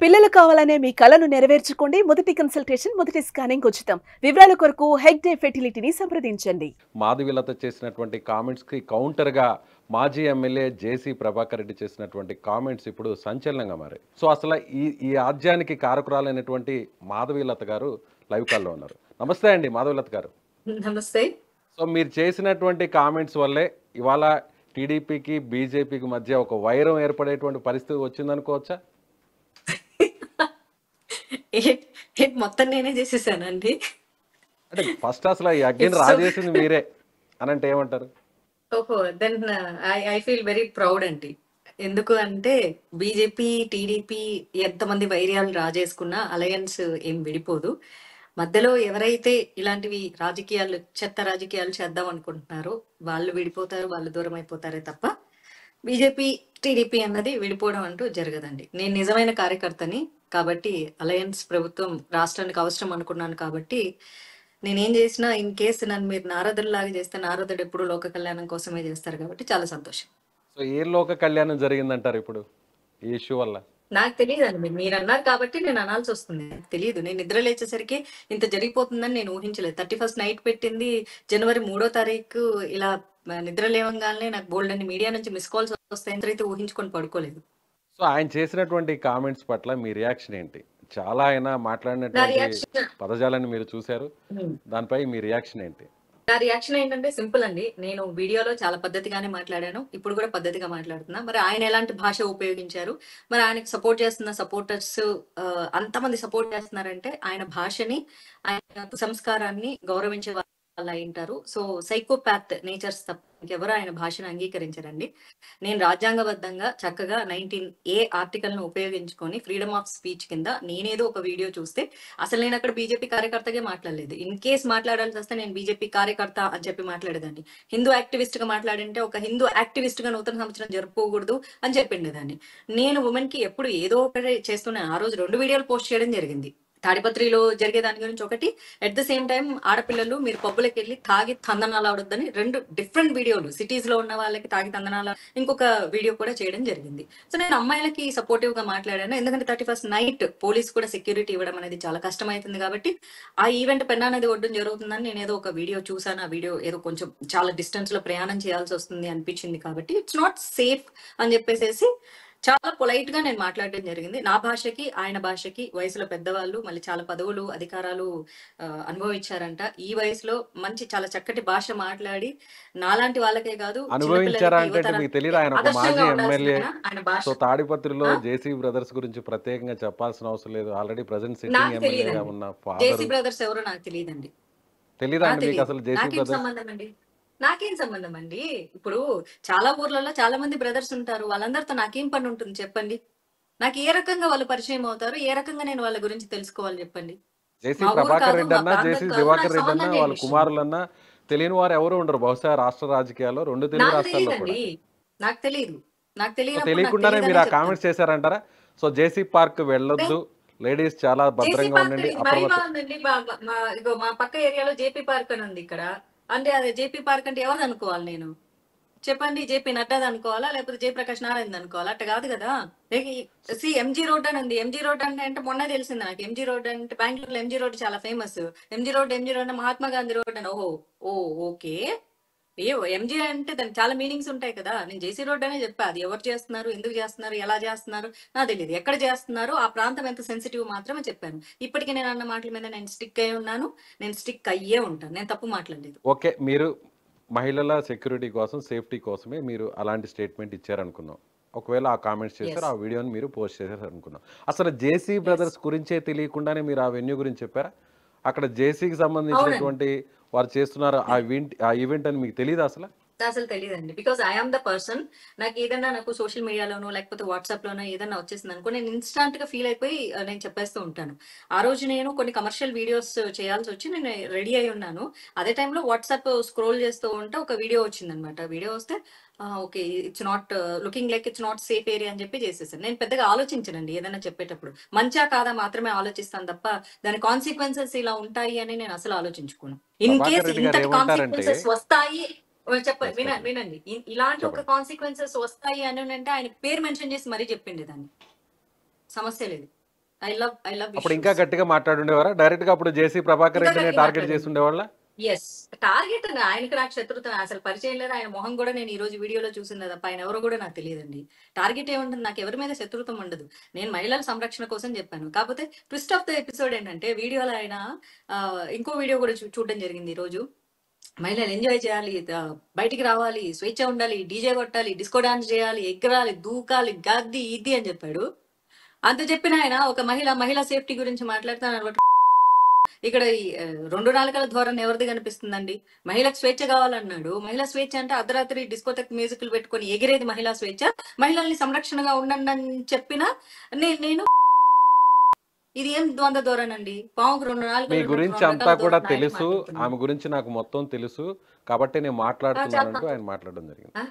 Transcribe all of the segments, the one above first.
పిల్లలు కావాలనే మీ కలను నెరవేర్చుకోండి. మొదటి కన్సల్టేషన్, మొదటి స్కానింగ్ ఉచితం. వివరాల కొరకు హెగ్డే ఫెర్టిలిటీని సంప్రదించండి. మాధవీలత చేసినటువంటి కామెంట్స్కి కౌంటర్గా మాజీ ఎమ్మెల్యే జేసీ ప్రభాకర్ రెడ్డి చేసినటువంటి కామెంట్స్ ఇప్పుడు సంచలనంగా మారాయి. సో అసలు ఈ ఆద్యానికి కారకురాలైనటువంటి మాధవీలత గారు లైవ్ కాల్లో ఉన్నారు. నమస్తే అండి మాధవీలత గారు. నమస్తే. సో మీరు చేసినటువంటి కామెంట్స్ వల్లే ఇవాళ టీడీపీకి బీజేపీకి మధ్య ఒక వైరం ఏర్పడేటువంటి పరిస్థితి వచ్చిందనుకోవచ్చా? మొత్తం నేనే చేసేసానండి. అంటే ఫస్ట్ అసలు ఈ అగ్గిని రాజేసింది మీరే అని అంటే ఏమంటారు? ఓహో, then I feel very proud అండి. ఎందుకు అంటే బీజేపీ టీడీపీ ఎంతమంది వైర్యాలు రాజేసుకున్నా అలయన్స్ ఏం విడిపోదు. మధ్యలో ఎవరైతే ఇలాంటివి రాజకీయాలు చెత్త రాజకీయాలు చేద్దాం అనుకుంటున్నారో వాళ్ళు విడిపోతారు, వాళ్ళు దూరం అయిపోతారే తప్ప బీజేపీ టీడీపీ అన్నది విడిపోవడం అంటూ జరగదండి. నేను నిజమైన కార్యకర్తని కాబట్టి అలయన్స్ ప్రభుత్వం రాష్ట్రానికి అవసరం అనుకున్నాను కాబట్టి నేనేం చేసినా ఇన్ కేసు నన్ను మీరు నారదుడిలాగా చేస్తే నారదుడు ఎప్పుడు లోక కళ్యాణం కోసమే చేస్తారు కాబట్టి చాలా సంతోషం. సో ఏ లోక కళ్యాణం జరిగిందంటారు ఇప్పుడు ఈ ఇష్యూ వల్ల? నాకు తెలియదండి, మీరు అన్నారు కాబట్టి నేను అనాల్సి వస్తుంది. నాకు తెలియదు, నేను నిద్ర లేచేసరికి ఇంత జరిగిపోతుందని నేను ఊహించలేదు. 31st నైట్ పెట్టింది, జనవరి 3వ తారీఖు ఇలా నిద్ర లేవంగానే నాకు బోల్డ్ అని మీడియా నుంచి మిస్ కాల్స్ వస్తాయని అయితే ఊహించుకొని పడుకోలేదు. సో ఆయన చేసినటువంటి కామెంట్స్ పట్ల మీ రియాక్షన్ ఏంటి? చాలా ఆయన మాట్లాడినటువంటి పదజాలాన్ని మీరు చూశారు, దానిపై మీ రియాక్షన్ ఏంటి? నా రియాక్షన్ ఏంటంటే సింపుల్ అండి. నేను వీడియోలో చాలా పద్ధతిగానే మాట్లాడాను, ఇప్పుడు కూడా పద్ధతిగా మాట్లాడుతున్నా. మరి ఆయన ఎలాంటి భాష ఉపయోగించారు, మరి ఆయనకి సపోర్ట్ చేస్తున్న సపోర్టర్స్ అంతమంది సపోర్ట్ చేస్తున్నారంటే ఆయన భాషని, ఆయన సంస్కారాన్ని గౌరవించే వాళ్ళు అయి ఉంటారు. సో సైకోపాత్ నేచర్స్ తప్ప ఇంకెవరు ఆయన భాషను అంగీకరించారండి. నేను రాజ్యాంగబద్ధంగా చక్కగా 19A ఆర్టికల్ ను ఉపయోగించుకొని ఫ్రీడమ్ ఆఫ్ స్పీచ్ కింద నేనేదో ఒక వీడియో చూస్తే అసలు నేను అక్కడ బీజేపీ కార్యకర్తగా మాట్లాడలేదు. ఇన్ కేస్ మాట్లాడాల్సి వస్తే నేను బీజేపీ కార్యకర్త అని చెప్పి మాట్లాడేదాన్ని. హిందూ యాక్టివిస్ట్ గా మాట్లాడంటే ఒక హిందూ యాక్టివిస్ట్ గా నూతన సంవత్సరం జరుపుకోకూడదు అని చెప్పిండేదాన్ని. నేను ఉమెన్ కి ఎప్పుడు ఏదో ఒకటి చేస్తున్నాను. ఆ రోజు 2 వీడియోలు పోస్ట్ చేయడం జరిగింది. తాడిపత్రిలో జరిగే దాని గురించి ఒకటి, అట్ ద సేమ్ టైం ఆడపిల్లలు మీరు పబ్బులకు వెళ్ళి తాగి తందనాలు ఆడొద్దని 2 డిఫరెంట్ వీడియోలు, సిటీస్ లో ఉన్న వాళ్ళకి తాగి తందనాల ఇంకొక వీడియో కూడా చేయడం జరిగింది. సో నేను అమ్మాయిలకి సపోర్టివ్ గా మాట్లాడాను. ఎందుకంటే 31st నైట్ పోలీస్ కూడా సెక్యూరిటీ ఇవ్వడం అనేది చాలా కష్టమవుతుంది కాబట్టి ఆ ఈవెంట్ పెన్నా నది ఒడ్డున జరుగుతుందని నేను ఏదో ఒక వీడియో చూసాను. ఆ వీడియో ఏదో కొంచెం చాలా డిస్టెన్స్ లో ప్రయాణం చేయాల్సి వస్తుంది అనిపించింది కాబట్టి ఇట్స్ నాట్ సేఫ్ అని చెప్పేసి చాలా పొలైట్ గా నేను మాట్లాడడం జరిగింది. నా భాషకి ఆయన భాషకి వయసులో పెద్దవాళ్ళు, మళ్ళీ చాలా పదవులు అధికారాలు అనుభవించారంట. ఈ వయసులో మంచి చాలా చక్కటి భాష మాట్లాడి నాలాంటి వాళ్ళకే కాదు తాడిపత్రిలో జేసీ బ్రదర్స్ గురించి ప్రత్యేకంగా చెప్పాల్సిన అవసరం లేదు. ఆల్రెడీ ప్రెజెంట్ సిట్టింగ్ ఎమ్మెల్యేగా ఉన్న జేసీ బ్రదర్స్ ఎవరో నాకు తెలియదండి. తెలియదండి మీకు అసలు జేసీ బ్రదర్స్? సంబంధం అండి, నాకేం సంబంధం అండి. ఇప్పుడు చాలా ఊర్లలో చాలా మంది బ్రదర్స్ ఉంటారు, వాళ్ళందరితో నాకేం పని ఉంటుంది చెప్పండి. నాకు ఏ రకంగా వాళ్ళు పరిచయం అవుతారు, ఏ రకంగా నేను వాళ్ళ గురించి తెలుసుకోవాలి చెప్పండి. జేసీ ప్రభాకర్ రెడ్డి అన్నా జేసీ దివాకర్ రెడ్డి అన్నా వాళ్ళ కుమారులన్నా తెలియని వారు ఎవరు ఉండరు బహుశా రాష్ట్ర రాజకీయాల్లో, 2 తెలుగు రాష్ట్రాల్లో కూడా. నాకు తెలియదు, తెలియకుండానే మీరు ఆ కామెంట్స్ చేశారంటారా? సో జేసీ పార్క్ వెళ్ళొద్దు, లేడీస్ చాలా భద్రంగా ఉండండి. మా పక్క ఏరియాలో జేపీ పార్క్ అని ఉంది ఇక్కడ. అంటే అదే జేపీ పార్క్ అంటే ఎవరు అనుకోవాలి నేను చెప్పండి? జేపీ నడ్డాది అనుకోవాలా, లేకపోతే జయప్రకాష్ నారాయణ అనుకోవాలా? అట్ట కాదు కదా. ఎంజీ రోడ్ అని ఉంది. ఎంజీ రోడ్ అంటే మొన్న తెలిసింది నాకు. ఎంజీ రోడ్ అంటే బెంగళూరులో ఎంజీ రోడ్ చాలా ఫేమస్. ఎంజీ రోడ్ అంటే మహాత్మా గాంధీ రోడ్ అని. ఓకే. ఎంజీ అంటే దానికి చాలా మీనింగ్స్ ఉంటాయి కదా. నేను జేసీ రోడ్ అనే చెప్పా. అది ఎవరు చేస్తున్నారు, ఎందుకు చేస్తున్నారు, ఎలా చేస్తున్నారు నాకు తెలియదు. ఎక్కడ చేస్తున్నారు, ఆ ప్రాంతం ఎంత సెన్సిటివ్ మాత్రమే చెప్పాను. ఇప్పటికీ నేను అన్న మాటల మీద నేను స్టిక్ అయి ఉన్నాను, నేను స్టిక్ అయ్యే ఉంటాను. నేను తప్పు మాట్లాడలేదు. ఓకే, మీరు మహిళల సెక్యూరిటీ కోసం, సేఫ్టీ కోసమే మీరు అలాంటి స్టేట్మెంట్ ఇచ్చారనుకుందాం. ఒకవేళ ఆ కామెంట్స్ చేశారు, ఆ వీడియోని మీరు పోస్ట్ చేశారు అనుకుందాం. అసలు జేసీ బ్రదర్స్ గురించే తెలియకుండానే మీరు ఆ వెన్యూ గురించి చెప్పారా? అక్కడ జేసీకి సంబంధించినటువంటి వారు చేస్తున్నారు ఆ ఈవెంట్ అని మీకు తెలియదు అసలు? అసలు తెలియదండి. Because I am the person. నాకు ఏదన్నా నాకు సోషల్ మీడియాలోనో లేకపోతే వాట్సాప్ లోనో ఏదన్నా వచ్చేసింది అనుకో, నేను ఇన్స్టాంట్ గా ఫీల్ అయిపోయి నేను చెప్పేస్తూ ఉంటాను. ఆ రోజు నేను కొన్ని కమర్షియల్ వీడియోస్ చేయాల్సి వచ్చి నేను రెడీ అయి ఉన్నాను. అదే టైంలో వాట్సాప్ స్క్రోల్ చేస్తూ ఉంటే ఒక వీడియో వచ్చిందనమాట. వీడియో వస్తే okay it's not looking like it's not safe area అని చెప్పి చేసేసాను. నేను పెద్దగా ఆలోచించనండి ఏదైనా చెప్పేటప్పుడు. మంచా కాదా మాత్రమే ఆలోచిస్తాను తప్ప దాని కాన్సిక్వెన్సెస్ ఇలా ఉంటాయి అని నేను అసలు ఆలోచించుకోను. ఇన్ కేస్ ఇంతటి కాన్సిక్వెన్సెస్ వస్తాయి చెప్పండి, వినండి. ఇలాంటి ఒక కాన్సిక్వెన్సెస్ వస్తాయి అని అంటే ఆయన పేరు మెన్షన్ చేసి మరీ చెప్పిండే దాన్ని. సమస్య లేదు. ఐ లవ్ అప్పుడు ఇంకా విష్యూస్. గట్టిగా మాట్లాడుండేవారా? డైరెక్ట్ గా అప్పుడు జేసీ ప్రభాకర్ ఇంకా రెడ్డిని గట్టిగా టార్గెట్ చేసి మాట్లాడండి. ఉండేవాళ్ళ? యెస్. టార్గెట్ అని ఆయనకి నాకు శత్రుత అసలు పరిచయం లేదు. ఆయన మొహం గూడా నేను ఈ రోజు వీడియోలో చూసిందే తప్ప ఆయన ఎవరో గూడా నాకు తెలీదండి. టార్గెట్ ఏముంటుంది? నాకు ఎవరి మీద శత్రుత్వం ఉండదు. నేను మహిళల సంరక్షణ కోసం చెప్పాను. కాకపోతే ట్విస్ట్ ఆఫ్ ద ఎపిసోడ్ ఏంటంటే వీడియోలో ఆయన ఇంకో వీడియో గూడా చూడడం జరిగింది ఈరోజు. మహిళలు ఎంజాయ్ చేయాలి, బయటికి రావాలి, స్వేచ్ఛ ఉండాలి, డీజే కొట్టాలి, డిస్కో డాన్స్ చేయాలి, ఎగరాలి, దూకాలి, గద్ది ఇది అని చెప్పాడు. అంత చెప్పిన ఆయన ఒక మహిళ సేఫ్టీ గురించి మాట్లాడుతాను. ఇక్కడ ఈ 2 నాలుకల ధోరణి ఎవరిది కనిపిస్తుందండి? మహిళకు స్వేచ్ఛ కావాలన్నాడు. మహిళా స్వేచ్ఛ అంటే అర్ధరాత్రి డిస్కోటెక్ మ్యూజిక్లు పెట్టుకొని ఎగిరేది మహిళా స్వేచ్ఛ. మహిళల్ని సంరక్షణగా ఉండండి అని చెప్పినా నేను ఇది ఏం ద్వంద్వ ధోరణి అండి? పావుకు 2 మీ నాలుకలు ఉన్నట్టు గురించి 2 అంతా రకాల కూడా ధోరణి ఆయన తెలుసు, మాట్లాడుతున్నాడు. ఆమె గురించి నాకు మొత్తం తెలుసు కాబట్టి నేను మాట్లాడుతున్నానంటూ ఆయన మాట్లాడడం జరిగింది. ఆ?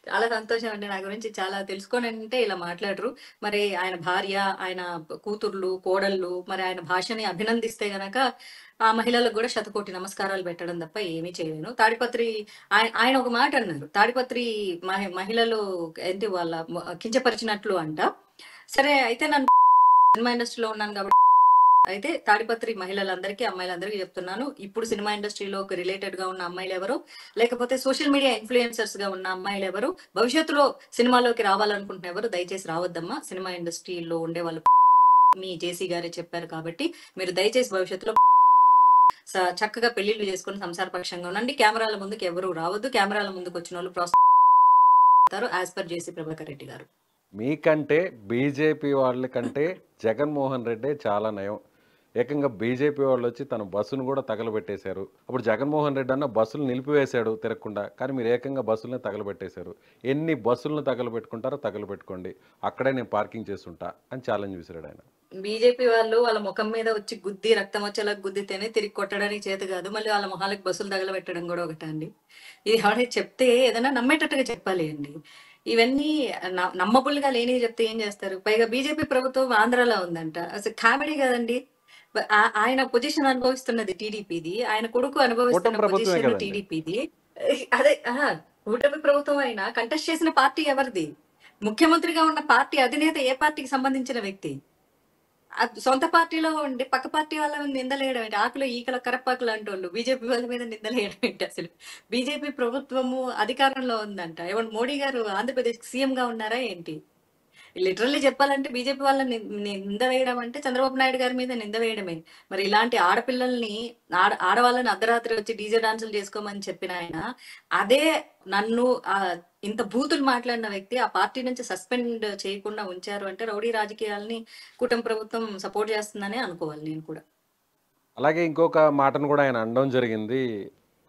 చాలా సంతోషం అండి. నా గురించి చాలా తెలుసుకోనంటే ఇలా మాట్లాడరు. మరి ఆయన భార్య, ఆయన కూతుర్లు, కోడళ్ళు మరి ఆయన భాషని అభినందిస్తే గనక ఆ మహిళలకు కూడా శతకోటి నమస్కారాలు పెట్టడం తప్ప ఏమీ చేయలేను. తాడిపత్రి ఆయన ఒక మాట అన్నారు. తాడిపత్రి మహిళలు ఏంటి వాళ్ళ కించపరిచినట్లు అంట. సరే అయితే నన్ను సినిమా ఇండస్ట్రీలో ఉన్నాను కాబట్టి అయితే తాడిపత్రి మహిళలందరికీ, అమ్మాయిలందరికీ చెప్తున్నాను. ఇప్పుడు సినిమా ఇండస్ట్రీలో రిలేటెడ్ గా ఉన్న అమ్మాయిలు ఎవరు, లేకపోతే సోషల్ మీడియా ఇన్ఫ్లుయెన్సర్స్ గా ఉన్న అమ్మాయిలు ఎవరు, భవిష్యత్తులో సినిమాలోకి రావాలనుకుంటున్న ఎవరు దయచేసి రావద్దమ్మా. సినిమా ఇండస్ట్రీలో ఉండే వాళ్ళు మీ జేసీ గారే చెప్పారు కాబట్టి మీరు దయచేసి భవిష్యత్తులో చక్కగా పెళ్లిళ్ళు చేసుకుని సంసారపక్షంగా ఉండండి. కెమెరాల ముందుకు ఎవరు రావద్దు. కెమెరాల ముందుకు వచ్చిన వాళ్ళు ప్రోత్సహిస్తారు యాజ్ పర్ జేసీ ప్రభాకర్ రెడ్డి గారు. మీకంటే బీజేపీ వాళ్ళ కంటే జగన్మోహన్ రెడ్డే చాలా నయం. ఏకంగా బీజేపీ వాళ్ళు వచ్చి తన బస్సును కూడా తగలబెట్టేశారు. అప్పుడు జగన్మోహన్ రెడ్డి అన్న బస్సులు నిలిపివేశాడు తిరగకుండా, కానీ మీరు ఏకంగా బస్సులను తగలబెట్టేశారు. ఎన్ని బస్సులను తగలబెట్టుకుంటారో తగలబెట్టుకోండి, అక్కడే నేను పార్కింగ్ చేస్తుంటా అని ఛాలెంజ్ విసిరాడు ఆయన. బీజేపీ వాళ్ళు వాళ్ళ ముఖం మీద వచ్చి గుద్ది రక్తం వచ్చేలా గుద్దితేనే తిరిగి కొట్టడానికి చేత కాదు, మళ్ళీ వాళ్ళ మొహాలకు బస్సులు తగలబెట్టడం కూడా ఒకట అండి. ఇది ఎవరైనా చెప్తే ఏదైనా నమ్మేటట్టుగా చెప్పాలి అండి. ఇవన్నీ నమ్మబుల్ గా లేని చెప్తే ఏం చేస్తారు? పైగా బీజేపీ ప్రభుత్వం ఆంధ్రాలో ఉందంట. అసలు కామెడీ కదండి. ఆయన పొజిషన్ అనుభవిస్తున్నది టీడీపీది, ఆయన కొడుకు కూటమి అనుభవిస్తున్న ప్రభుత్వమే పొజిషన్ కదండి. టీడీపీది. అదే కూటమి ప్రభుత్వం అయినా కంటెస్ట్ చేసిన పార్టీ ఎవరిది? ముఖ్యమంత్రిగా ఉన్న పార్టీ అధినేత ఏ పార్టీకి సంబంధించిన వ్యక్తి? సొంత పార్టీలో ఉండి పక్క పార్టీ వాళ్ళ మీద నిందలేయడం ఏంటి? ఆకులు ఈకల కరపాకులు అంటోళ్ళు బీజేపీ వాళ్ళ మీద నిందలేయడం ఏంటి? అసలు బీజేపీ ప్రభుత్వము అధికారంలో ఉందంట. ఏమన్నా మోడీ గారు ఆంధ్రప్రదేశ్ సీఎం గా ఉన్నారా ఏంటి? లిటరల్లీ చెప్పాలంటే బీజేపీ వాళ్ళని నింద వేయడం అంటే చంద్రబాబు నాయుడు గారి మీద నింద వేయడమే. మరి ఇలాంటి ఆడపిల్లల్ని ఆడవాళ్ళని అర్ధరాత్రి వచ్చి డీజే డాన్సులు చేసుకోమని చెప్పిన ఆయన అదే నన్ను ఇంత బూతులు మాట్లాడిన వ్యక్తి ఆ పార్టీ నుంచి సస్పెండ్ చేయకుండా ఉంచారు అంటే రౌడీ రాజకీయాలని కూటమి ప్రభుత్వం సపోర్ట్ చేస్తుందనే అనుకోవాలి నేను కూడా. అలాగే ఇంకొక మాటను కూడా ఆయన అనడం జరిగింది.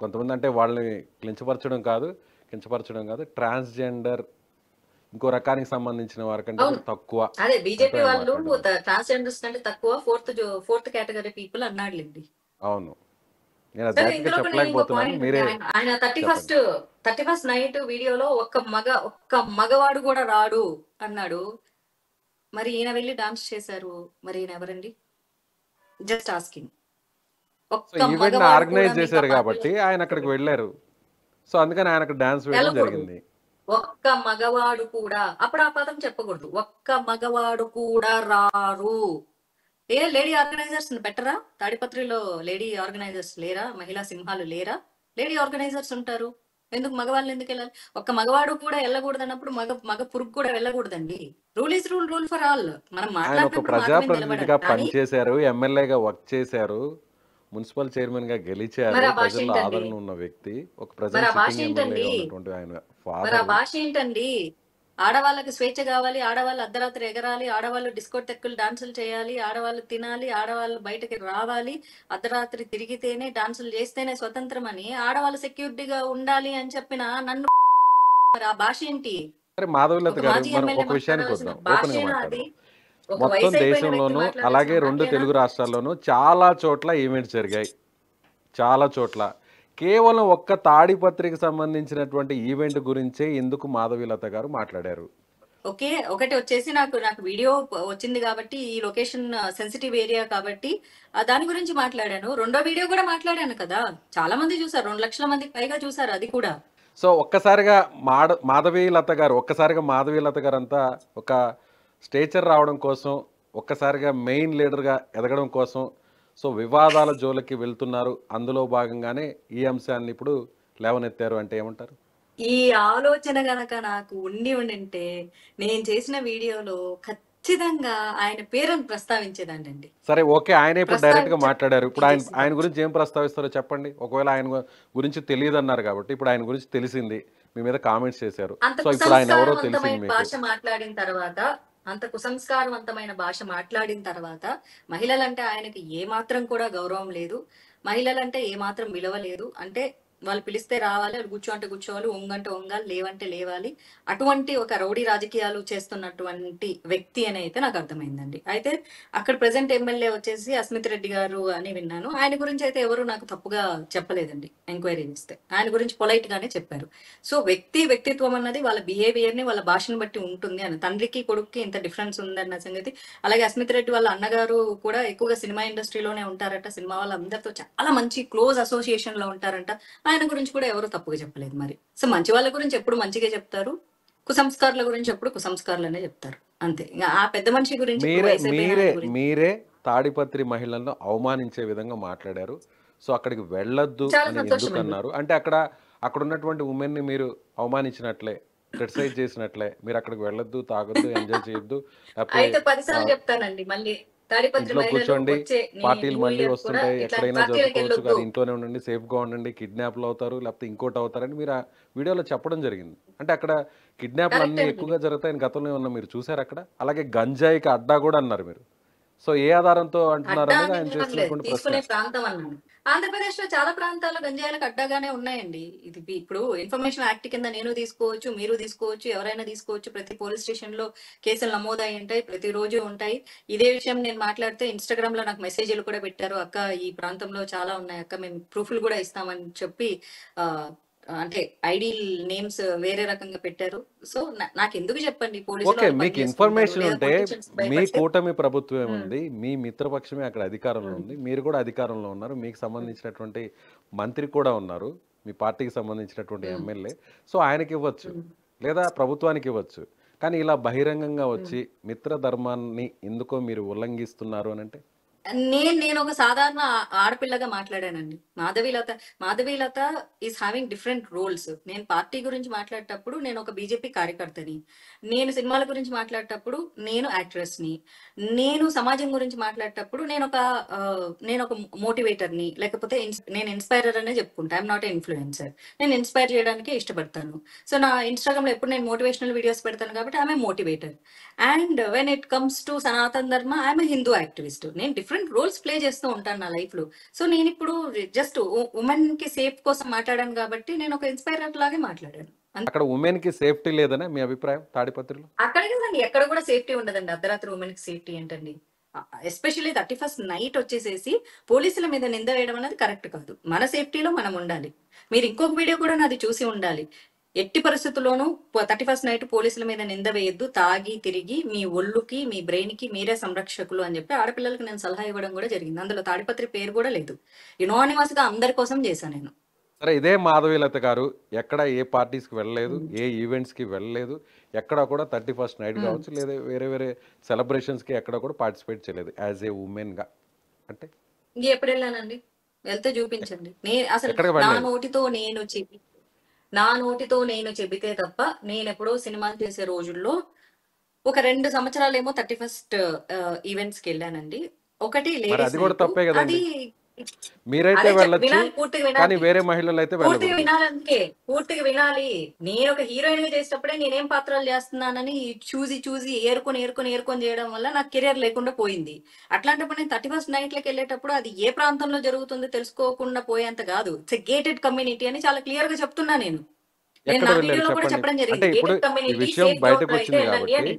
కొంతమంది అంటే వాళ్ళని కించపరచడం కాదు, ట్రాన్స్జెండర్ ఇంకో రకానికి సంబంధించిన వారికంటే అవును. తక్కువ. అదే బీజేపీ అంటూ ఆయన వాళ్ళు మాట్లాడారు. ట్రాన్స్జెండర్స్ అంటే తక్కువ, ఫోర్త్ కేటగిరీ పీపుల్ అన్నాడులేండి. అవును, నేను సరే ఎగ్జాక్ట్గా ఇందులో కూడా ఇంకో చెప్పలేకపోతున్నాను, పాయింట్ ఉంది. మీరే ఆయన చెప్పండి. 31st నైట్ వీడియోలో ఒక్క మగవాడు కూడా రాడు అన్నాడు. మరి ఈయన వెళ్ళి డాన్స్ చేశారు, మరి ఈయన ఎవరండి? Just asking. సో ఒక్క ఈవెంట్ మగవాడు కూడా ఆర్గనైజ్ మిగతా చేశారు పార్టీలో కాబట్టి ఆయన అక్కడికి వెళ్ళారు. సో అందుకని ఆయన అక్కడ డాన్స్ వేయడం వెళ్ళకూడదు. జరిగింది. ఒక్క మగవాడు కూడా, అప్పుడు ఆ పదం చెప్పకూడదు. ఒక్క మగవాడు కూడా రారు. లేడీ ఆర్గనైజర్స్ పెట్టరా? తాడిపత్రిలో లేడీ ఆర్గనైజర్స్ లేరా? మహిళా సింహాలు లేరా? లేడీ ఆర్గనైజర్స్ ఉంటారు. ఎందుకు మగవాళ్ళు ఎందుకు వెళ్ళాలి? ఒక్క మగవాడు కూడా వెళ్ళకూడదు అన్నప్పుడు మగ పురుగు కూడా వెళ్ళకూడదండి. Rule is rule for all. మనం ఆయన ఒక మాట్లాడినప్పుడు మాట మీద ప్రజాప్రతినిధిగా నిలబడాలి. కానీ పనిచేశారు, ఎమ్మెల్యేగా వర్క్ చేశారు, మున్సిపల్ చైర్మన్ గా గెలిచారు, మరి ఆ భాష ప్రజల్లో ఏంటండి? ఆదరణ ఉన్న వ్యక్తి, ఒక మరి ప్రజెంట్ ఆ భాష సిట్టింగ్ ఏంటండి? ఎమ్మెల్యేగా ఉన్నటువంటి ఆయన మరి ఆ ఫాదర్. భాష ఏంటండి? ఆడవాళ్ళకి స్వేచ్ఛ కావాలి, ఆడవాళ్ళు అర్ధరాత్రి ఎగరాలి, ఆడవాళ్ళు డిస్కోటెక్కులు డాన్సులు చేయాలి, ఆడవాళ్ళు తినాలి, ఆడవాళ్ళు బయటకి రావాలి, అర్ధరాత్రి తిరిగితేనే డాన్సులు చేస్తేనే స్వతంత్రం అని ఆడవాళ్ళు సెక్యూరిటీగా ఉండాలి అని చెప్పిన నన్ను మరి ఆ భాష ఏంటి? సరే మాధవీలత ఒక గారు, మాజీ మనం ఎమ్మెల్యే ఒక విషయానికి మాట్లాడాల్సిన వద్దాం, ఓపెన్ గా భాషేనా అది? మాట్లాడదాం. ఒక మొత్తం వయసు అయిపోయిన వ్యక్తి దేశంలోనూ అలాగే మాట్లాడాల్సిన 2 భాషేనా? తెలుగు రాష్ట్రాల్లోనూ చాలా చోట్ల ఈవెంట్స్ జరిగాయి. చాలా చోట్ల కేవలం ఒక్క తాడిపత్రికి సంబంధించినటువంటి ఈవెంట్ గురించే ఎందుకు మాధవీలత గారు మాట్లాడారు? ఒకటి వచ్చేసి నాకు వీడియో వచ్చింది కాబట్టి ఈ లొకేషన్ సెన్సిటివ్ ఏరియా కాబట్టి దాని గురించి మాట్లాడాను. రెండో వీడియో కూడా మాట్లాడాను కదా, చాలా మంది చూసారు, 2 లక్షల మందికి పైగా చూసారు అది కూడా. సో ఒక్కసారిగా మాధవీలత గారు అంతా ఒక స్టేచర్ రావడం కోసం ఒక్కసారిగా మెయిన్ లీడర్గా ఎదగడం కోసం సో వివాదాల జోలికి వెళ్తున్నారు, అందులో భాగంగానే ఈ అంశాన్ని ఇప్పుడు లేవనెత్తారు అంటే ఏమంటారు? ఈ ఆలోచన గనక నాకు ఉండింటే నేను చేసిన వీడియోలో ఖచ్చితంగా ఆయన పేరును ప్రస్తావించేదాన్నండి. సరే, ఓకే, ఆయనే ఇప్పుడు డైరెక్ట్గా మాట్లాడారు. ఇప్పుడు ఆయన ఆయన ప్రస్తావించేదాన్ని. గురించి ఏం ప్రస్తావిస్తారో చెప్పండి. ఒకవేళ ఆయన గురించి తెలియదు అన్నారు కాబట్టి ఇప్పుడు ఆయన గురించి తెలిసింది, మీ మీద కామెంట్స్ చేశారు. అంత సో ఇప్పుడు ఆయన ఎవరో తెలిసింది కుసంస్కారవంతమైన మీకు. భాష మాట్లాడిన తర్వాత అంత కుసంస్కారవంతమైన భాష మాట్లాడిన తర్వాత మహిళలంటే ఆయనకి ఏమాత్రం కూడా గౌరవం లేదు. మహిళలంటే ఏమాత్రం విలువ లేదు. అంటే వాళ్ళు పిలిస్తే రావాలి, వాళ్ళు కూర్చో అంటే కూర్చోవాలి, ఒంగంటే ఒంగాలి, లేవంటే లేవాలి. అటువంటి ఒక రౌడీ రాజకీయాలు చేస్తున్నటువంటి వ్యక్తి అని అయితే నాకు అర్థమైందండి. అయితే అక్కడ ప్రెసెంట్ ఎమ్మెల్యే వచ్చేసి అస్మిత్ రెడ్డి గారు అని విన్నాను. ఆయన గురించి అయితే ఎవరు నాకు తప్పుగా చెప్పలేదండి. ఎంక్వైరీ చేస్తే ఆయన గురించి పొలైట్ గానే చెప్పారు. సో వ్యక్తిత్వం అన్నది వాళ్ళ బిహేవియర్ ని, వాళ్ళ భాషను బట్టి ఉంటుంది అని. తండ్రికి కొడుక్కి ఇంత డిఫరెన్స్ ఉందన్న సంగతి. అలాగే అస్మిత్ రెడ్డి వాళ్ళ అన్నగారు కూడా ఎక్కువగా సినిమా ఇండస్ట్రీలోనే ఉంటారట. సినిమా వాళ్ళందరితో చాలా మంచి క్లోజ్ అసోసియేషన్ లో ఉంటారంట. ఆయన గురించి కూడా ఎవరు తప్పుగా చెప్పలేదు. మరి సో మంచి వాళ్ళ గురించి ఎప్పుడు మంచిగా చెప్తారు, కుసంస్కారుల గురించి ఎప్పుడు కుసంస్కారులనే చెప్తారు. అంతే. ఇంకా ఆ పెద్ద మనిషి గురించి ఇప్పుడు మీరే వయసు అయిపోయిన మీరే ఆయన గురించి మీరే తాడిపత్రి మహిళలను అవమానించే విధంగా మాట్లాడారు. సో అక్కడికి వెళ్ళొద్దు చాలా అని సంతోషం ఎందుకు అండి. అన్నారు? అంటే అక్కడ ఉన్నటువంటి ఉమెన్ని మీరు అవమానించినట్లే, క్రిటిసైజ్ చేసినట్లే. మీరు అక్కడికి వెళ్ళొద్దు, తాగొద్దు, ఎంజాయ్ చేయొద్దు, లేకపోతే అయితే 10 సార్లు చెప్తానండి మళ్ళీ. తాడిపత్రి ఇంట్లో మహిళలు కూర్చోండి, వచ్చే పార్టీలు న్యూ మళ్ళీ ఇయర్ కూడా వస్తుంటాయి, ఇట్లా ఎక్కడైనా పార్టీలకు జరుపుకోవచ్చు, వెళ్ళొద్దు. కానీ ఇంట్లోనే ఉండండి, సేఫ్గా ఉండండి, కిడ్నాప్లు అవుతారు, లేకపోతే ఇంకోటి అవుతారని మీరు ఆ వీడియోలో చెప్పడం జరిగింది. అంటే అక్కడ కిడ్నాప్లు కరెక్ట్ అన్నీ అండి. ఎక్కువగా జరుగుతాయని గతంలో ఉన్న మీరు చూసారు అక్కడ. అలాగే గంజాయికి అడ్డా కూడా అన్నారు మీరు. సో ఏ ఆధారంతో అంటున్నారు అడ్డా అనేది అని ఆయన అనలేదు, చేస్తున్నటువంటి ప్రశ్న. తీసుకునే ప్రాంతం అన్నాను. ఆంధ్రప్రదేశ్ లో చాలా ప్రాంతాల్లో గంజాయిలకు అడ్డాగానే ఉన్నాయండి. ఇది ఇప్పుడు ఇన్ఫర్మేషన్ యాక్ట్ కింద నేను తీసుకోవచ్చు, మీరు తీసుకోవచ్చు, ఎవరైనా తీసుకోవచ్చు. ప్రతి పోలీస్ స్టేషన్ లో కేసులు నమోదై ఉంటాయి, ప్రతిరోజు ఉంటాయి. ఇదే విషయం నేను మాట్లాడితే ఇన్స్టాగ్రామ్ లో నాకు మెసేజ్లు కూడా పెట్టారు. అక్క ఈ ప్రాంతంలో చాలా ఉన్నాయి అక్క, మేము ప్రూఫ్లు కూడా ఇస్తామని చెప్పి ఆ అంటే ఐడి నేమ్స్ వేరే రకంగా పెట్టారు. సో నాకు ఎందుకు చెప్పండి, పోలీసులు ఓకే, వాళ్ళు పని మీకు చేసుకుంటారు, ఇన్ఫర్మేషన్ లేదా ఉంటే పొలిటీషియన్స్ మీ భయపడితే. కూటమి ప్రభుత్వమే ఉమ్, ఉంది, మీ మిత్రపక్షమే అక్కడ అధికారంలో ఉమ్, ఉంది, మీరు కూడా అధికారంలో ఉన్నారు, మీకు సంబంధించినటువంటి మంత్రి కూడా ఉన్నారు, మీ పార్టీకి సంబంధించినటువంటి ఉమ్, ఎమ్మెల్యే. సో ఆయనకి ఇవ్వచ్చు, ఉమ్, లేదా ప్రభుత్వానికి ఇవ్వచ్చు. కానీ ఇలా బహిరంగంగా ఉమ్. వచ్చి మిత్ర ధర్మాన్ని ఎందుకో మీరు ఉల్లంఘిస్తున్నారు అని అంటే నేను ఒక సాధారణ ఆడపిల్లగా మాట్లాడానండి. Madhavi Latha is having different roles. నేను పార్టీ గురించి మాట్లాడేటప్పుడు నేను ఒక బీజేపీ కార్యకర్తని, నేను సినిమాల గురించి మాట్లాడేటప్పుడు నేను యాక్ట్రెస్ ని, నేను సమాజం గురించి మాట్లాడేటప్పుడు నేను ఒక మోటివేటర్ని, లేకపోతే నేను ఇన్స్పైరర్ అనే చెప్పుకుంటా. I'm not a influencer. నేను ఇన్స్పైర్ చేయడానికి ఇష్టపడతాను. సో నా ఇన్స్టాగ్రామ్ లో ఎప్పుడు నేను మోటివేషనల్ వీడియోస్ పెడతాను కాబట్టి ఆమె motivator. And when it comes to Sanatan ధర్మ ఐఎమ్ హిందూ యాక్టివిస్ట్. నేను డిఫరెంట్ రోల్స్ ప్లే చేస్తూ ఉంటాను నా లైఫ్ లో. సో నేను ఇప్పుడు జస్ట్ ఉమెన్ కి సేఫ్ కోసం మాట్లాడాను కాబట్టి నేను ఒక ఇన్స్పైరర్ లాగే మాట్లాడాను. అక్కడ ఉమెన్ కి సేఫ్టీ లేదనే మీ అభిప్రాయం తాడిపత్రిలో? అక్కడ కదండి, ఎక్కడ కూడా సేఫ్టీ ఉండదండి. అర్ధరాత్రి ఉమెన్ కి సేఫ్టీ ఏంటండి? ఎస్పెషల్లీ 31st నైట్ వచ్చేసేసి పోలీసుల మీద నింద వేయడం అనేది కరెక్ట్ కాదు. మన సేఫ్టీలో మనం ఉండాలి. మీరు ఇంకొక వీడియో కూడా నాది చూసి ఉండాలి. ఎట్టి పరిస్థితుల్లోనూ 31st నైట్ పోలీసుల మీద నింద వేయద్దు, తాగి తిరిగి మీ ఒళ్ళుకి మీ బ్రెయిన్ కి మీరే సంరక్షకులు అని చెప్పి ఆడపిల్లలకి నేను సలహా ఇవ్వడం కూడా జరిగింది. అందులో తాడిపత్రి పేరు కూడా లేదు. యునానిమస్ గా అందరి కోసం చేశాను నేను. సరే, ఇదే మాధవీలత గారు ఎక్కడ ఏ పార్టీస్కి వెళ్ళలేదు, ఏ ఈవెంట్స్కి వెళ్ళలేదు, ఎక్కడ కూడా 31st నైట్ కావచ్చు, లేదా వేరే వేరే సెలబ్రేషన్స్కి ఎక్కడ కూడా పార్టిసిపేట్ చేయలేదు యాజ్ ఏ ఉమెన్గా. అంటే ఎప్పుడు వెళ్ళానండి? వెళ్తే చూపించండి. అసలు ఎక్కడికి నా వెళ్ళలేదు. నోటితో నేను చెబితే తప్ప నేను ఎప్పుడో సినిమాలు చేసే రోజుల్లో ఒక 2 సంవత్సరాలేమో 31st ఈవెంట్స్ కి వెళ్ళానండి. ఒకటి మరి లేడీస్ అది కూడా నైట్. తప్పే కదండి. అది మీరైతే అదే వెళ్ళొచ్చు, వినాలి, పూర్తిగా కానీ వినాలి, వేరే మహిళలు అయితే పూర్తిగా వెళ్ళకూడదు. వినాలంటే పూర్తిగా వినాలి. నేను ఒక హీరోయిన్ గా చేసేటప్పుడే నేనేం పాత్రలు చేస్తున్నానని చూసి ఏరుకొని చేయడం వల్ల నాకు కెరియర్ లేకుండా పోయింది. అట్లాంటప్పుడు నేను 31st నైట్లకి వెళ్ళేటప్పుడు అది ఏ ప్రాంతంలో జరుగుతుందో తెలుసుకోకుండా పోయేంత కాదు. ఇట్స్ గేటెడ్ కమ్యూనిటీ అని చాలా క్లియర్ గా చెప్తున్నా నేను ఎక్కడ నా వెళ్ళారు వీడియోలో కూడా చెప్పండి. చెప్పడం అంటే జరిగింది. ఇప్పుడు గేటెడ్ ఈ కమ్యూనిటీ విషయం సేఫ్ బయటకు జోన్ లో అయితే వచ్చింది వెళ్ళండి కాబట్టి, అని.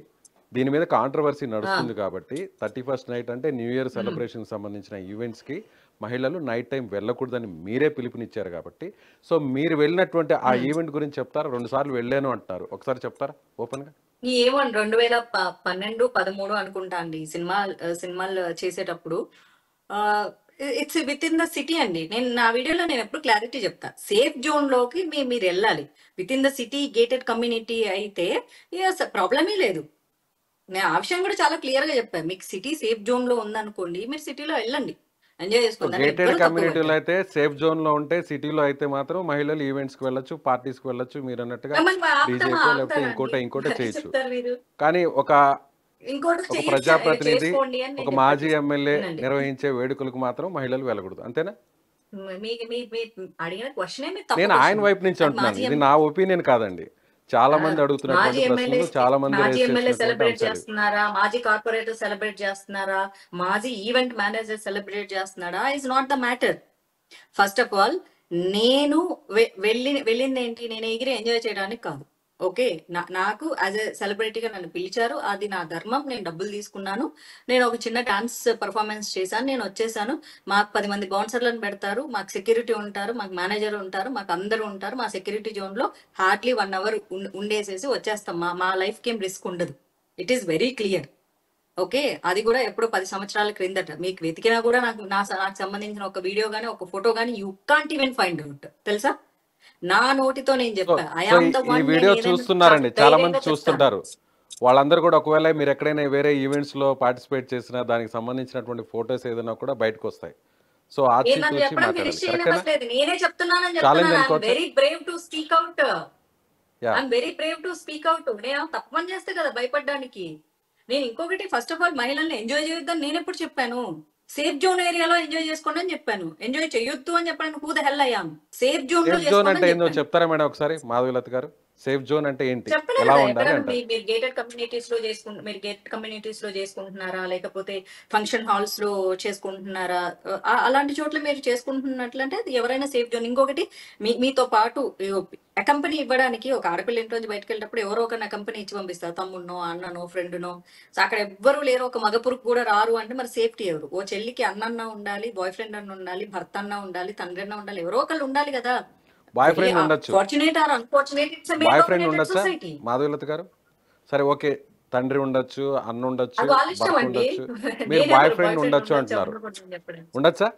దీని మీద కాంట్రవర్సీ ఆ, నడుస్తుంది కాబట్టి 31st నైట్ అంటే న్యూ ఇయర్ ఉమ్, సెలబ్రేషన్ సంబంధించిన ఈవెంట్స్కి మహిళలు నైట్ టైం వెళ్ళకూడదని మీరే పిలుపునిచ్చారు కాబట్టి, సో మీరు వెళ్ళినటువంటి ఆ ఉమ్. ఈవెంట్ గురించి చెప్తారా? 2 సార్లు వెళ్ళాను అంటున్నారు, ఒకసారి చెప్తారా ఓపెన్గా? ఏమో 2012, 13 అనుకుంటా అండి సినిమాలు చేసేటప్పుడు. It's with in the city అండి. నేను నా వీడియోలో నేను ఎప్పుడు క్లారిటీ చెప్తా. సేఫ్ జోన్ లోకి మీరు వెళ్ళాలి. With in the city gated community అయితే ప్రాబ్లమే లేదు. నేను ఆ విషయం కూడా చాలా క్లియర్ గా చెప్పాను. మీకు సిటీ సేఫ్ జోన్ లో ఉందనుకోండి, మీరు సిటీలో వెళ్ళండి, ఎంజాయ్ సో చేసుకోండి, దాన్ని గేటెడ్ ఎవ్వరూ తప్పు కమ్యూనిటీలో పట్టరు. అయితే సేఫ్ జోన్లో ఉంటే, సిటీలో అయితే మాత్రం మహిళలు ఈవెంట్స్కి వెళ్ళొచ్చు, పార్టీస్కి వెళ్ళొచ్చు, మీరు అన్నట్టుగా మిమ్మల్ని డీజేకో లేకపోతే ఆపుతారా అండి? ఇంకోటో అదే చేయొచ్చు. చెప్తారు మీరు. కానీ ఇంకోటి ఒక చెయ్యొచ్చు, ప్రజాప్రతినిధి, చేసుకోండి అని ఒక నేను మాజీ చెప్పట్లేదు. ఎమ్మెల్యే వినండి. నిర్వహించే వేడుకలకు మాత్రం మహిళలు వెళ్ళకూడదు, అంతేనా? మీకు మీ మీ అడిగిన క్వశ్చనే మీరు తప్పు నేను ఆయన క్వశ్చన్. వైపు నుంచి అది అంటున్నాను, ఇది నా ఒపీనియన్ కాదండి. చాలా మంది మాజీ అడుగుతున్నటువంటి ఎమ్మెల్యే ప్రశ్నలు, చాలా మంది మాజీ రేస్ ఎమ్మెల్యే చేస్తున్నటువంటి సెలబ్రేట్ అంశాలు ఇవి. చేస్తున్నారా, మాజీ కార్పొరేటర్ సెలబ్రేట్ చేస్తున్నారా, మాజీ ఈవెంట్ మేనేజర్ సెలబ్రేట్ చేస్తున్నాడా is not the matter. First of all నేను వెళ్ళింది ఏంటి, నేను ఎగిరి ఎంజాయ్ చేయడానికి కాదు. ఓకే, నాకు యాజ్ ఎ సెలబ్రిటీగా నన్ను పిలిచారు, అది నా ధర్మం, నేను డబ్బులు తీసుకున్నాను, నేను ఒక చిన్న డాన్స్ పర్ఫార్మెన్స్ చేశాను, నేను వచ్చేసాను. మాకు 10 మంది బౌన్సర్లను పెడతారు, మాకు సెక్యూరిటీ ఉంటారు, మాకు మేనేజర్ ఉంటారు, మాకు అందరూ ఉంటారు. మా సెక్యూరిటీ జోన్ లో హార్డ్లీ 1 అవర్ ఉండేసేసి వచ్చేస్తాం. మా లైఫ్ కి ఏం రిస్క్ ఉండదు. It is very clear. Okay, అది కూడా ఎప్పుడో 10 సంవత్సరాల క్రిందట. మీకు వెతికినా కూడా నాకు సంబంధించిన ఒక వీడియో గానీ ఒక ఫోటో గానీ you can't even find out. తెలుసా? నా నోటితో నేను సో చెప్పా, ఐ సో ఆమ్ ద ఈ వన్. నేను వీడియో ఏదైనా చూస్తున్నారండి, చాలా మంది ధైర్యంగా చెప్తాను. చూస్తుంటారు. వాళ్ళందరూ కూడా ఒకవేళ మీరు ఎక్కడైనా వేరే ఈవెంట్స్లో పార్టిసిపేట్ చేసినా, దానికి సంబంధించినటువంటి ఫోటోస్ ఏదైనా కూడా బయటకు వస్తాయి. సో నేను ఆచితూచి నన్ను చెప్పడం మాట్లాడాలి, ఫినిష్ కరెక్టేనా? చేయనివ్వట్లేదు, నేనే చెప్తున్నానని ఛాలెంజ్ చెప్తున్నాను. ఐఎమ్ అనుకోవచ్చా? Very Brave to speak out. Yeah. I'm very Brave to speak out. నేను తప్పు పని చేస్తే కదా భయపడడానికి. నేను ఇంకొకటి, ఫస్ట్ ఆఫ్ ఆల్ మహిళల్ని ఎంజాయ్ చేయొద్దని నేను ఎప్పుడు చెప్పాను? సేఫ్ జోన్ ఏరియాలో ఎంజాయ్ చేసుకోండి అని చెప్పాను. ఎంజాయ్ చేయొద్దు అని చెప్పడానికి హూ ద హెల్ అయ్యాం. సేఫ్ జోన్ లో సేఫ్ జోన్ చేసుకోండి అంటే అని ఏందో చెప్పాను. చెప్తారా మేడం ఒకసారి, మాధవీలత గారు? సేఫ్ జోన్ అంటే ఏంటి, చెప్పలేదు ఎలా కదా, ఉండాలి ఎక్కడైనా అంటారు? మీరు గేటెడ్ కమ్యూనిటీస్ లో మీరు గేటెడ్ కమ్యూనిటీస్ లో చేసుకుంటున్నారా, లేకపోతే ఫంక్షన్ హాల్స్ లో చేసుకుంటున్నారా? అలాంటి చోట్ల మీరు చేసుకుంటున్నట్లంటే అది ఎవరైనా సేఫ్ జోన్. ఇంకొకటి, మీతో పాటు కంపెనీ ఇవ్వడానికి ఒక ఆడపిల్ల ఇంట్లో నుంచి బయటకు వెళ్ళేటప్పుడు ఎవరో ఒక కంపెనీ ఇచ్చి పంపిస్తారు, తమ్ముడినో అన్ననో ఫ్రెండ్నో. సో అక్కడ ఎవ్వరు లేరు, ఒక మగపురుకు కూడా రారు అంటే మరి సేఫ్టీ ఎవరు? ఓ చెల్లికి అన్నన్నా ఉండాలి, బాయ్ ఫ్రెండ్ అన్న ఉండాలి, భర్త అన్నా ఉండాలి, తండ్రి అన్నా ఉండాలి, ఎవరో ఒకళ్ళు ఉండాలి కదా. బాయ్ ఫ్రెండ్ ఉండొచ్చు, fortunate or unfortunate, it's male boyfriend dominated ఉండొచ్చా సొసైటీ. మాధవీలత గారు? సరే ఓకే, తండ్రి ఉండొచ్చు, అన్న ఉండొచ్చు, అది వాళ్ళ ఇష్టం భర్త అండి. ఉండొచ్చు, మీరు బాయ్ నేనెవరు బాయ్ ఫ్రెండ్ ఫ్రెండ్ ఉండొచ్చు ఉండొచ్చు అంటున్నారు, ఉండకూడదు చెప్పడం. ఉండొచ్చా?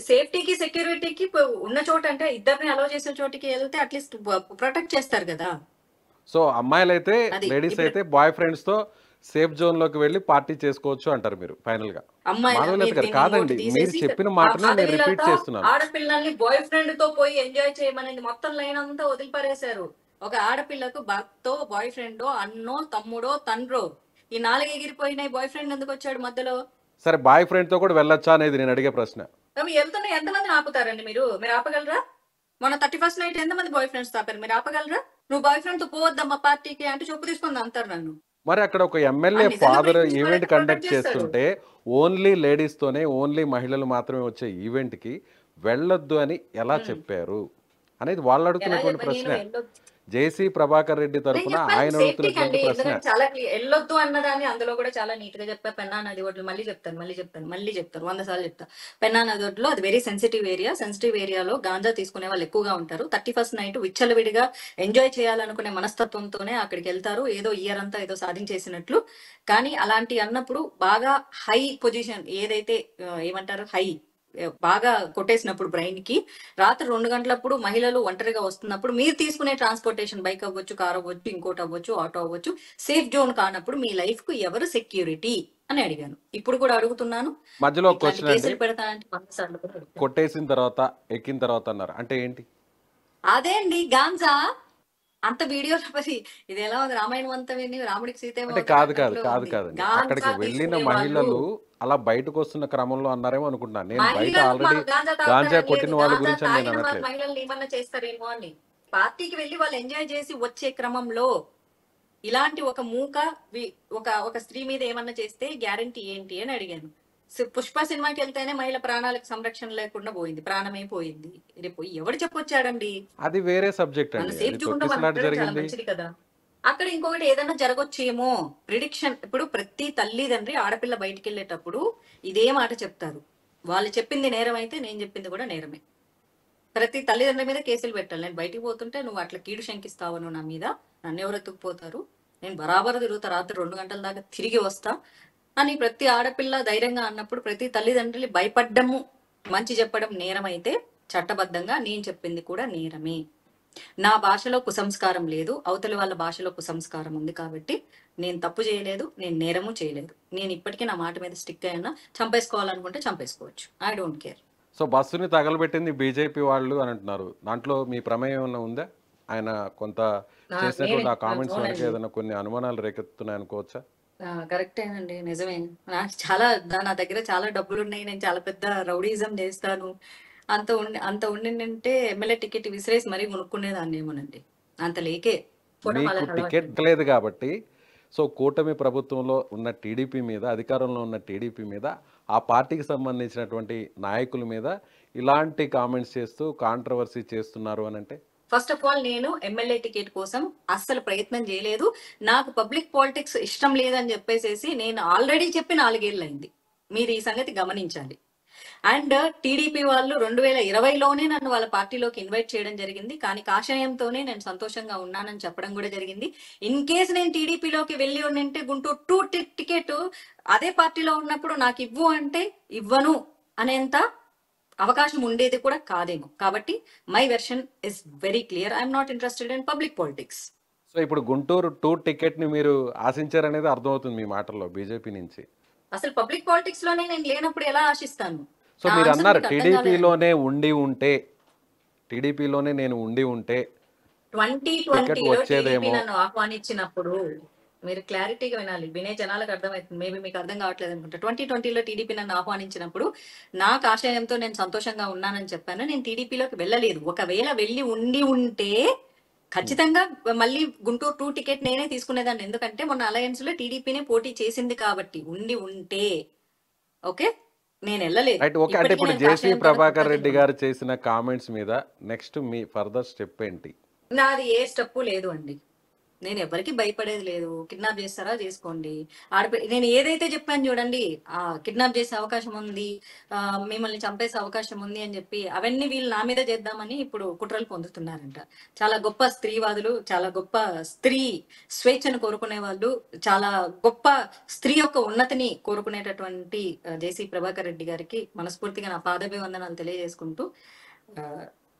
సేఫ్టీకి సెక్యూరిటీకి ఉన్న చోట, అంటే ఇద్దరిని అలో చేసే చోటికి వెళ్తే అట్లీస్ట్ ప్రొటెక్ట్ చేస్తారు కదా. సో అమ్మాయిలైతే, అది లేడీస్ ఇప్పుడు అయితే బాయ్ ఫ్రెండ్స్తో సేఫ్ జోన్లోకి వెళ్ళి పార్టీ చేసుకోవచ్చు అంటారు మీరు ఫైనల్గా? అమ్మాయిల మాధవీలత మీరు గారు దీన్ని ఇంకోటి కాదండి, మీరు తీసేసి చెప్పిన ఆ మాటనే నేను మాధవీలత రిపీట్ చేస్తున్నాను. ఆడపిల్లల్ని బాయ్ ఫ్రెండ్ తో పోయి ఎంజాయ్ చేయమనేది మొత్తం లైన్ అంతా వదిలిపారేశారు. ఒక ఆడపిల్లకు భర్తో, బాయ్ ఫ్రెండో, అన్నో, తమ్ముడో, తండ్రో, ఈ 4 ఎగిరిపోయినాయి. బాయ్ ఫ్రెండ్ ఎందుకు వచ్చాడు మధ్యలో? సరే బాయ్ ఫ్రెండ్తో కూడా వెళ్ళొచ్చా అనేది నేను అడిగే ప్రశ్న. వెళ్తున్నా ఎంతమందిని ఆపుతారండి మీరు? మీరు ఆపగలరా? మొన్న 31st నైట్ ఎంతమంది బాయ్ ఫ్రెండ్స్ తాపారు? మీరు ఆపగలరా? నువ్వు బాయ్ ఫ్రెండ్ తో పోవద్దమ్మా పార్టీకి అంటే చెప్పు తీసుకుంది అంటారు నన్ను. మరి అక్కడ ఒక ఎమ్మెల్యే నిజంగా ఫాదర్ ప్రేమించి ఈవెంట్ ఎవరైతే కండక్ట్ ప్రొటెక్ట్ చేస్తారు. చేస్తుంటే, ఓన్లీ లేడీస్తోనే, ఓన్లీ మహిళలు మాత్రమే వచ్చే ఈవెంట్కి వెళ్ళొద్దు అని ఎలా చెప్పారు అనేది వాళ్ళు ఎలా అడుగుతున్నటువంటి చెప్ప- నేను ప్రశ్న. జేసీ ప్రభాకర్ రెడ్డి నేను తరఫున చెప్పాను ఆయన సేఫ్టీకి అండి, అడుగుతున్నటువంటి ప్రశ్న. ఎందుకంటే చాలా వెళ్ళొద్దు అన్నదాన్ని అందులో కూడా చాలా నీట్ గా చెప్పా. పెన్నా నది ఒడ్లు మళ్ళీ చెప్తాను 100 సార్లు చెప్తా. పెన్నా నది ఒడ్లు అది వెరీ సెన్సిటివ్ ఏరియా. సెన్సిటివ్ ఏరియాలో గాంజా తీసుకునే వాళ్ళు ఎక్కువగా ఉంటారు. 31st నైట్ విచ్చలవిడిగా ఎంజాయ్ చేయాలనుకునే మనస్తత్వంతోనే అక్కడికి వెళ్తారు, ఏదో ఇయర్ అంతా ఏదో సాధించేసినట్లు. కానీ అలాంటి అన్నప్పుడు బాగా హై పొజిషన్ ఏదైతే ఏమంటారు, హై బాగా కొట్టేసినప్పుడు బ్రెయిన్ కి, రాత్రి 2 గంటలప్పుడు మహిళలు ఒంటరిగా వస్తున్నప్పుడు మీరు తీసుకునే ట్రాన్స్పోర్టేషన్, బైక్ అవ్వచ్చు, కార్ అవ్వచ్చు, ఇంకోటి అవ్వచ్చు, ఆటో అవ్వచ్చు, సేఫ్ జోన్ కానప్పుడు మీ లైఫ్ కు ఎవరు సెక్యూరిటీ అని అడిగాను. ఇప్పుడు కూడా అడుగుతున్నాను. మధ్యలో ఒక ఇట్లాంటి క్వశ్చన్ అండి, కేసులు పెడతానంటే 100 సార్లు కూడా అడుగుతాను. కొట్టేసిన తర్వాత ఎక్కిన తర్వాత అన్నారు అంటే ఏంటి? అదే అండి గాంజా. అంత వీడియోలో మరి ఇది ఎలా ఉంది, రామాయణం అంతా విని రాముడికి అంటే సీతేమో కాదండి, అక్కడికి గాంజా వెళ్ళిన తీసుకునే వాళ్ళు మహిళలు అలా బయటకు వస్తున్న క్రమంలో అన్నారేమో అనుకుంటున్నాను నేను. బయట మహిళలు ఆల్రెడీ గాంజా గాంజా తాగుతారని కొట్టిన లేదు, వాళ్ళ గాంజా గురించి అని నేను తాగిన వారు అనట్లేదు. మహిళల్ని ఏమన్నా చేస్తారేమో అని. పార్టీకి వెళ్ళి వాళ్ళు ఎంజాయ్ చేసి వచ్చే క్రమంలో ఇలాంటి ఒక ఒక స్త్రీ మీద ఏమన్నా చేస్తే గ్యారంటీ ఏంటి అని అడిగాను. పుష్ప సినిమాకి వెళ్తేనే మహిళ ప్రాణాలకు సంరక్షణ లేకుండా పోయింది, ప్రాణమే పోయింది. రేపు ఎవడు చెప్పొచ్చాడండి? అది వేరే సబ్జెక్ట్ మన అండి, సేఫ్ అది జోన్ లో మనం తొక్కిసలాట ఉండడం చాలా జరిగింది. మంచిది కదా. అక్కడ ఇంకొకటి ఏదైనా జరగొచ్చేమో ప్రిడిక్షన్. ఇప్పుడు ప్రతి తల్లిదండ్రి ఆడపిల్ల బయటికి వెళ్ళేటప్పుడు ఇదే మాట చెప్తారు, వాళ్ళు చెప్పింది నేరం అయితే నేను చెప్పింది కూడా నేరమే. ప్రతి తల్లిదండ్రుల మీద కేసులు పెట్టాలి. నేను బయటికి పోతుంటే నువ్వు అట్లా కీడు శంకిస్తావు, నువ్వు నా మీద, నన్ను ఎవరు ఎత్తుకుపోతారు, నేను బరాబర్ తిరుగుతా, రాత్రి 2 గంటల దాకా తిరిగి వస్తా అని ప్రతి ఆడపిల్ల ధైర్యంగా అన్నప్పుడు ప్రతి తల్లిదండ్రులు భయపడ్డము మంచి చెప్పడం నేరం అయితే చట్టబద్ధంగా నేను చెప్పింది కూడా నేరమే. నా భాషలో కుసంస్కారం లేదు, అవతలి వాళ్ళ భాషలో కుసంస్కారం ఉంది కాబట్టి నేను తప్పు చేయలేదు, నేను నేరము చేయలేదు. నేను ఇప్పటికీ నా మాట మీద స్టిక్ అయ్యాను. చంపేసుకోవాలనుకుంటే చంపేసుకోవచ్చు. I don't care. సో బస్సుని తగలబెట్టింది బీజేపీ వాళ్ళు అని అంటున్నారు. దాంట్లో మీ ప్రమేయం ఏమైనా ఉందా? ఆయన కొంత చేసినటువంటి ఆ కామెంట్స్ వెనక అవునండి. ఏదైనా కొన్ని అనుమానాలు రేకెత్తున్నాయి అనుకోవచ్చా? కరెక్టేనండి. నిజమే. నాకు చాలా నా దగ్గర చాలా డబ్బులున్నాయి. నేను చాలా పెద్ద రౌడీయిజం చేస్తాను. అంత ఉండిందంటే ఎమ్మెల్యే టికెట్ విసిరేసి మరీ కొనుక్కునేదాన్నేమోనండి. అంత లేకే పోవడం మీకు వాళ్ళకి టికెట్ అలవాటండి. లేదు కాబట్టి, సో కూటమి ప్రభుత్వంలో ఉన్న టీడీపీ మీద, అధికారంలో ఉన్న టీడీపీ మీద, ఆ పార్టీకి సంబంధించినటువంటి నాయకుల మీద ఇలాంటి కామెంట్స్ చేస్తూ కాంట్రవర్సీ చేస్తున్నారు అనంటే? ఫస్ట్ ఆఫ్ ఆల్ నేను ఎమ్మెల్యే టికెట్ కోసం అస్సలు ప్రయత్నం చేయలేదు. నాకు పబ్లిక్ పాలిటిక్స్ ఇష్టం లేదని చెప్పేసేసి నేను ఆల్రెడీ చెప్పి 4 ఏళ్లయింది. మీరు ఈ సంగతి గమనించాలి. అండ్ టీడీపీ వాళ్ళు 2020లోనే నన్ను వాళ్ళ పార్టీలోకి ఇన్వైట్ చేయడం జరిగింది. కానీ కాషాయంతోనే నేను సంతోషంగా ఉన్నానని చెప్పడం కూడా జరిగింది. ఇన్ కేస్ నేను టీడీపీలోకి వెళ్ళి ఉండింటే గుంటూరు 2 టికెట్ అదే పార్టీలో ఉన్నప్పుడు నాకు ఇవ్వు అంటే ఇవ్వను అనేంత అవకాశం ఉండేది కూడా కాదేమో. కాబట్టి my version is very clear. I'm not interested in public politics. So ఇప్పుడు గుంటూరు 2 టికెట్‌ని మీరు ఆశించారనేది అర్థమవుతుంది మీ మాటల్లో బీజేపీ నుంచి. అసలు పబ్లిక్ పాలిటిక్స్ లోనే నేను లేనప్పుడు ఎలా ఆశిస్తాను? సో నా ఆన్సర్ మీరన్నారు మీకు అర్థం కాలేదండి. టీడీపీలోనే నేను ఉండి ఉంటే టికెట్ 2020లో టీడీపీ వచ్చేదేమో. నన్ను ఆహ్వానించినప్పుడు మీరు క్లారిటీగా వినాలి. వినే జనాలకు అర్థమవుతుంది. మేబీ మీకు అర్థం కావట్లేదు అనుకుంటా. 2020లో టీడీపీ నన్ను ఆహ్వానించినప్పుడు నాకు ఆశయంతో నేను సంతోషంగా ఉన్నానని చెప్పాను. నేను టీడీపీలోకి వెళ్ళలేదు. ఒకవేళ వెళ్ళి ఉంటే ఖచ్చితంగా మళ్ళీ గుంటూరు 2 టికెట్ నేనే తీసుకునేదాన్ని. ఎందుకంటే మొన్న అలయన్స్ లో టీడీపీనే పోటీ చేసింది కాబట్టి. ఉంటే ఓకే, నేను వెళ్ళలేదు. రైట్. ఓకే. అంటే ఇప్పటికీ ఇప్పుడు నేను జేసీ కాషాయంతోనే ప్రభాకర్ రెడ్డి కొనసాగుతున్నాను. గారు చేసిన కామెంట్స్ మీద నెక్స్ట్ మీ ఫర్దర్ స్టెప్ ఏంటి? నాది ఏ స్టెప్ లేదు అండి. నేను ఎవరికి భయపడేది లేదు. కిడ్నాప్ చేస్తారా చేసుకోండి. నేను ఏదైతే చెప్పాను చూడండి, కిడ్నాప్ చేసే అవకాశం ఉంది, మిమ్మల్ని చంపేసే అవకాశం ఉంది అని చెప్పి అవన్నీ వీళ్ళు నా మీద చేద్దామని ఇప్పుడు కుట్రలు పొందుతున్నారంట. చాలా గొప్ప స్త్రీవాదులు, చాలా గొప్ప స్త్రీ స్వేచ్ఛను కోరుకునే వాళ్ళు, చాలా గొప్ప స్త్రీ యొక్క ఉన్నతిని కోరుకునేటటువంటి జేసీ ప్రభాకర్ రెడ్డి గారికి మనస్ఫూర్తిగా నా పాదాభివందనాలు తెలియజేసుకుంటూ, ఆ,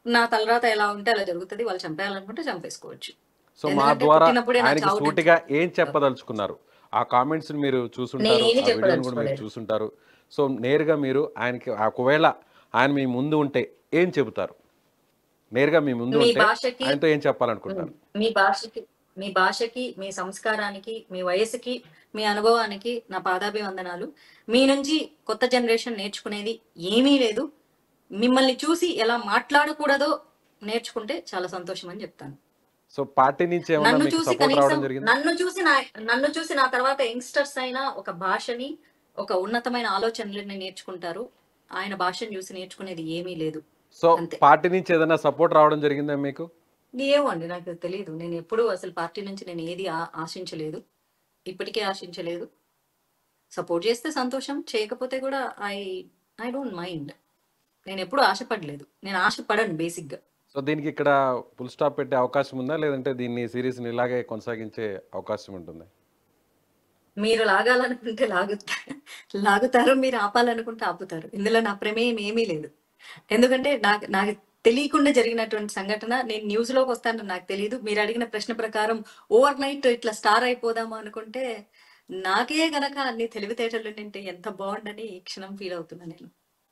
నా తలరాత ఎలా ఉంటే అలా జరుగుతుంది. వాళ్ళు చంపేయాలనుకుంటే చంపేసుకోవచ్చు. సో మా ఎందుకంటే ద్వారా పుట్టినప్పుడే నా ఆయనకి చావు సూటిగా ఏం చెప్పదలుచుకున్నారు? ఆ కామెంట్స్ మీరు చూసుంటారు, నేనేమి ఆ వీడియోని కూడా మీరు చెప్పదలుచుకోలేదు. చూసుంటారు. సో నేరుగా మీరు ఆయనకి ఒకవేళ ఆయన మీ ముందు ఉంటే ఏం చెబుతారు? నేరుగా మీ ముందు మీ ఉంటే భాషకి ఆయనతో ఏం చెప్పాలనుకుంటున్నారు? మీ భాషకి మీ భాషకి, మీ సంస్కారానికి, మీ వయసుకి, మీ అనుభవానికి నా పాదాభివందనాలు. మీ నుంచి కొత్త జనరేషన్ నేర్చుకునేది ఏమీ లేదు. మిమ్మల్ని చూసి ఎలా మాట్లాడకూడదో నేర్చుకుంటే చాలా సంతోషం అని చెప్తాను. సో పార్టీ నుంచి ఏమన్నా నన్ను మీకు చూసి సపోర్ట్ కనీసం రావడం జరిగింది? నన్ను చూసి నా తర్వాత యంగ్స్టర్స్ అయినా ఒక భాషని, ఒక ఉన్నతమైన ఆలోచనలని నేర్చుకుంటారు. ఆయన భాషను చూసి నేర్చుకునేది ఏమీ లేదు. సో అంతే. పార్టీ నుంచి ఏదైనా సపోర్ట్ రావడం జరిగిందా మీకు? ఏమో అండి, నాకు తెలియదు. నేను ఎప్పుడూ అసలు పార్టీ నుంచి నేను ఏది ఆశించలేదు. ఇప్పటికే ఆశించలేదు. సపోర్ట్ చేస్తే సంతోషం, చేయకపోతే కూడా ఐ ఐ డోంట్ మైండ్. నేను ఎప్పుడూ ఆశపడలేదు. నేను ఆశపడను బేసిక్గా. సో దీనికి ఇక్కడ ఫుల్ స్టాప్ పెట్టే అవకాశం ఉందా? లేదంటే దీన్ని సిరీస్ని ఇలాగే కొనసాగించే అవకాశం ఉంటుందా? మీరు లాగాలనుకుంటే లాగుతారు, మీరు ఆపాలనుకుంటే ఆపుతారు. ఇందులో నా ప్రమేయం ఏమీ లేదు. ఎందుకంటే నాకు నాకు తెలియకుండా జరిగినటువంటి సంఘటన. నేను న్యూస్ లోకి వస్తానని నాకు తెలియదు. మీరు అడిగిన ప్రశ్న ప్రకారం ఓవర్ నైట్ ఇట్లా స్టార్ అయిపోదాము అనుకుంటే, నాకే గనక అన్ని తెలివితేటలు ఉంటే ఎంత బాగుండని ఈ క్షణం ఫీల్ అవుతున్నా నేను.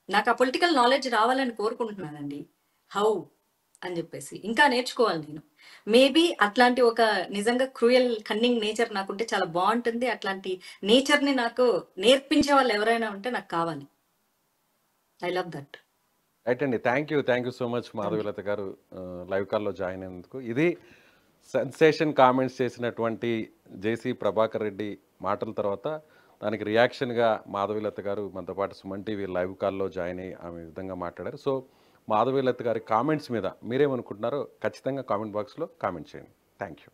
నాకు ఆ పొలిటికల్ నాలెడ్జ్ రావాలని కోరుకుంటున్నానండి. హౌ అని చెప్పేసి ఇంకా నేర్చుకోవాలి నేను. మేబీ అట్లాంటి ఒక నిజంగా క్రూయల్ కన్నింగ్ నేచర్ నాకుంటే చాలా బాగుంటుంది. అట్లాంటి నేచర్ ని నాకు నేర్పించే వాళ్ళు ఎవరైనా ఉంటే నాకు కావాలి. I love that. రైట్ అండి. Thank you so much Madhavilatha garu live కాల్లో జాయిన్ అయినందుకు. ఇది సెన్సేషన్ కామెంట్స్ చేసినటువంటి జేసీ ప్రభాకర్ రెడ్డి మాటల తర్వాత దానికి రియాక్షన్గా మాధవీలత గారు మనతో పాటు సుమన్ టీవీ లైవ్ కాల్లో జాయిన్ అయ్యి ఆమె విధంగా మాట్లాడారు. సో మాధవీలత గారి కామెంట్స్ మీద మీరేమనుకుంటున్నారో ఖచ్చితంగా కామెంట్ బాక్స్లో కామెంట్ చేయండి. Thank you.